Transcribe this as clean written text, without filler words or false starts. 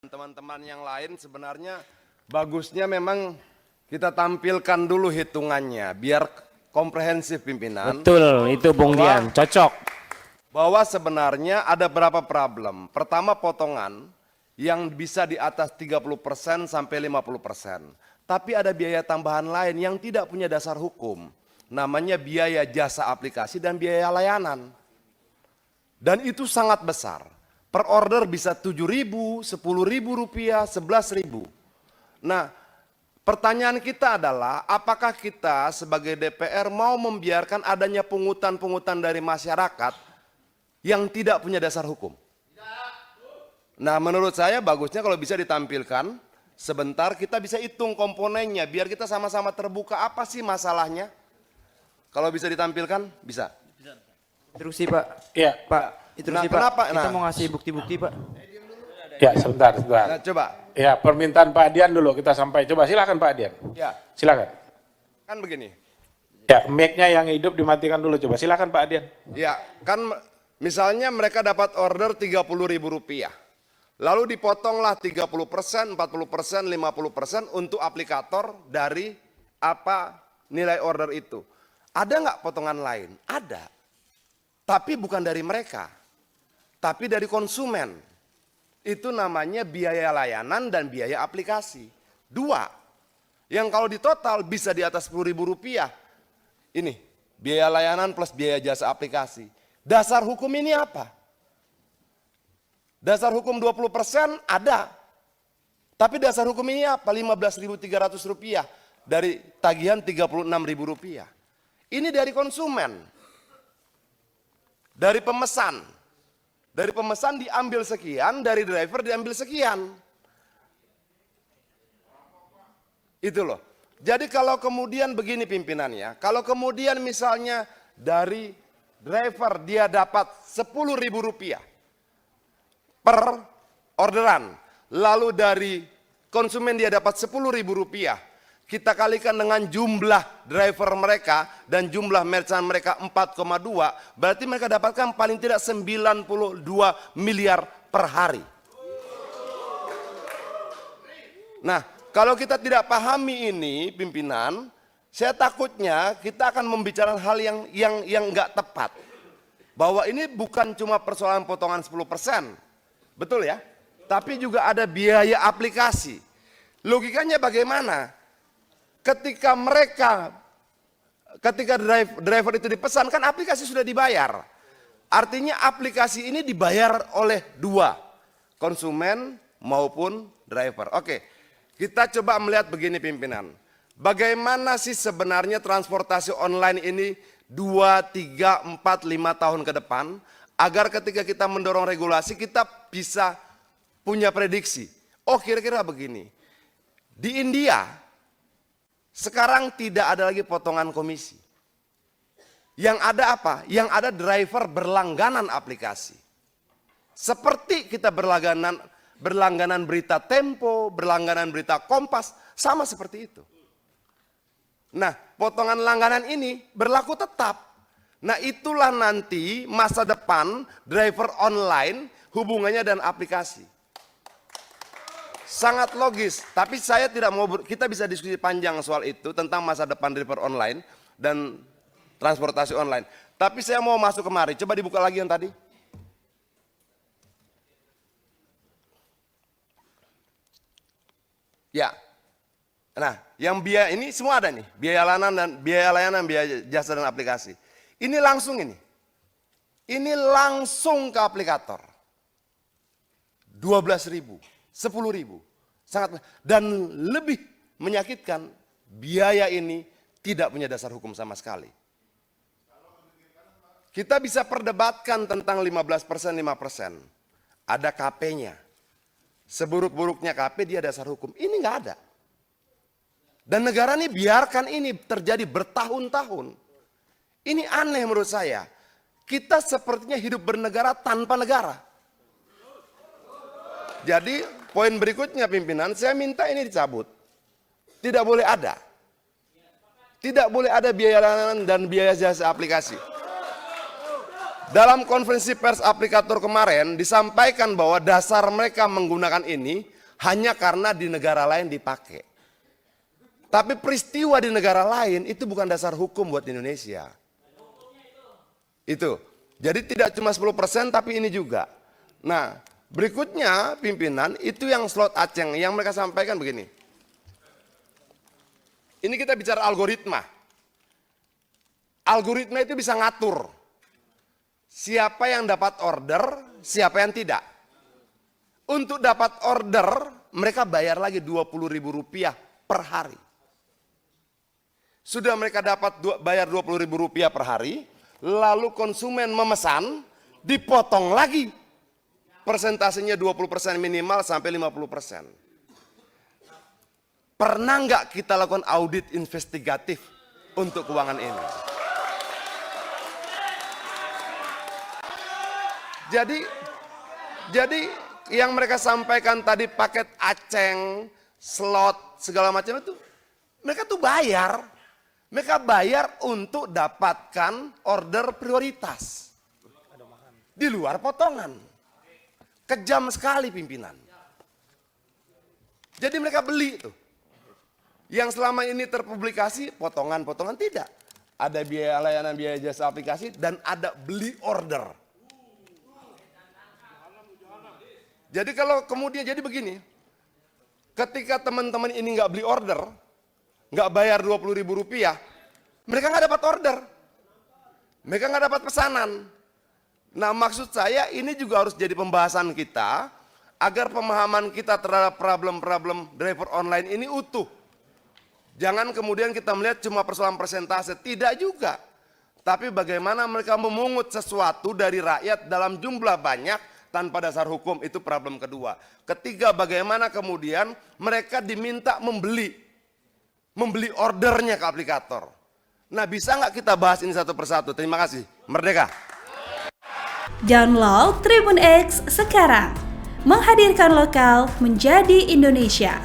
Teman-teman yang lain sebenarnya bagusnya memang kita tampilkan dulu hitungannya biar komprehensif pimpinan. Betul, itu Bung Dian, cocok. Bahwa sebenarnya ada berapa problem. Pertama potongan yang bisa di atas 30% sampai 50%. Tapi ada biaya tambahan lain yang tidak punya dasar hukum. Namanya biaya jasa aplikasi dan biaya layanan. Dan itu sangat besar. Per order bisa 7.000, 10.000 rupiah, 11.000. Nah, pertanyaan kita adalah apakah kita sebagai DPR mau membiarkan adanya pungutan-pungutan dari masyarakat yang tidak punya dasar hukum? Nah, menurut saya bagusnya kalau bisa ditampilkan sebentar, kita bisa hitung komponennya biar kita sama-sama terbuka apa sih masalahnya. Kalau bisa ditampilkan, bisa. Terusi Pak. Iya. Pak, terusi Pak. kenapa? Kita mau ngasih bukti-bukti Pak. Ya, sebentar. Nah, coba. Ya, permintaan Pak Dian dulu kita sampai. Coba silakan Pak Dian. Ya, Silakan. kan begini. Ya, mic-nya yang hidup dimatikan dulu. Coba silakan Pak Dian. Ya, kan misalnya mereka dapat order 30.000 rupiah. Lalu dipotonglah 30%, 40%, 50% untuk aplikator dari apa nilai order itu. Ada nggak potongan lain? Ada. Tapi bukan dari mereka. Tapi dari konsumen. Itu namanya biaya layanan dan biaya aplikasi. Dua. Yang kalau ditotal bisa di atas 10.000 rupiah. Ini, biaya layanan plus biaya jasa aplikasi. Dasar hukum ini apa? Dasar hukum 20% ada. Tapi dasar hukum ini apa? 15.300 rupiah dari tagihan 36.000 rupiah. Ini dari konsumen. Dari pemesan. Dari pemesan diambil sekian, dari driver diambil sekian. Itu loh. Jadi kalau kemudian begini pimpinannya, kalau kemudian misalnya dari driver dia dapat 10.000 rupiah per orderan, lalu dari konsumen dia dapat 10.000 rupiah, kita kalikan dengan jumlah driver mereka dan jumlah merchant mereka 4,2, berarti mereka dapatkan paling tidak 92 miliar per hari. Nah, kalau kita tidak pahami ini pimpinan, saya takutnya kita akan membicarakan hal yang nggak tepat. Bahwa ini bukan cuma persoalan potongan 10%, betul ya? Tapi juga ada biaya aplikasi. Logikanya bagaimana? Ketika driver itu dipesan, kan aplikasi sudah dibayar. Artinya aplikasi ini dibayar oleh dua, konsumen maupun driver. Oke, kita coba melihat begini pimpinan. Bagaimana sih sebenarnya transportasi online ini 2, 3, 4, 5 tahun ke depan, agar ketika kita mendorong regulasi kita bisa punya prediksi. Oh kira-kira begini, di India sekarang tidak ada lagi potongan komisi. Yang ada apa? Yang ada driver berlangganan aplikasi. Seperti kita berlangganan berita Tempo, berlangganan berita Kompas, sama seperti itu. Nah, potongan langganan ini berlaku tetap. Nah, itulah nanti masa depan driver online hubungannya dan aplikasi. Sangat logis, tapi saya tidak mau, kita bisa diskusi panjang soal itu tentang masa depan driver online dan transportasi online. Tapi saya mau masuk kemari, coba dibuka lagi yang tadi. Ya, nah yang biaya ini semua ada nih, biaya layanan, biaya jasa dan aplikasi. Ini langsung ini langsung ke aplikator. 12.000. 10.000, sangat, dan lebih menyakitkan biaya ini tidak punya dasar hukum sama sekali. Kita bisa perdebatkan tentang 15%, 5%. Ada KP-nya. Seburuk-buruknya KP dia dasar hukum. Ini nggak ada. Dan negara ini biarkan ini terjadi bertahun-tahun. Ini aneh menurut saya. Kita sepertinya hidup bernegara tanpa negara. Jadi poin berikutnya pimpinan, saya minta ini dicabut. Tidak boleh ada. Tidak boleh ada biaya layanan dan biaya jasa aplikasi. Dalam konferensi pers aplikator kemarin disampaikan bahwa dasar mereka menggunakan ini hanya karena di negara lain dipakai. Tapi peristiwa di negara lain itu bukan dasar hukum buat Indonesia. Itu. Jadi tidak cuma 10% tapi ini juga. Nah, berikutnya pimpinan itu yang slot Aceng yang mereka sampaikan begini. Ini kita bicara algoritma. Algoritma itu bisa ngatur siapa yang dapat order, siapa yang tidak. Untuk dapat order, mereka bayar lagi Rp20.000 per hari. Sudah mereka dapat bayar Rp20.000 per hari, lalu konsumen memesan, dipotong lagi. Persentasenya 20% minimal sampai 50%. Pernah nggak kita lakukan audit investigatif untuk keuangan ini? Jadi yang mereka sampaikan tadi paket Aceng, slot, segala macam itu, mereka tuh bayar. Mereka bayar untuk dapatkan order prioritas. Di luar potongan. Kejam sekali pimpinan. Jadi mereka beli tuh. Yang selama ini terpublikasi, potongan-potongan tidak. Ada biaya layanan, biaya jasa aplikasi, dan ada beli order. Jadi kalau kemudian jadi begini, ketika teman-teman ini nggak beli order, nggak bayar Rp20.000, mereka nggak dapat order, mereka nggak dapat pesanan. Nah, maksud saya ini juga harus jadi pembahasan kita agar pemahaman kita terhadap problem-problem driver online ini utuh. Jangan kemudian kita melihat cuma persoalan persentase, tidak juga. Tapi bagaimana mereka memungut sesuatu dari rakyat dalam jumlah banyak tanpa dasar hukum, itu problem kedua. Ketiga, bagaimana kemudian mereka diminta membeli ordernya ke aplikator. Nah, bisa nggak kita bahas ini satu persatu? Terima kasih. Merdeka. Download Tribun X sekarang. Menghadirkan lokal menjadi Indonesia.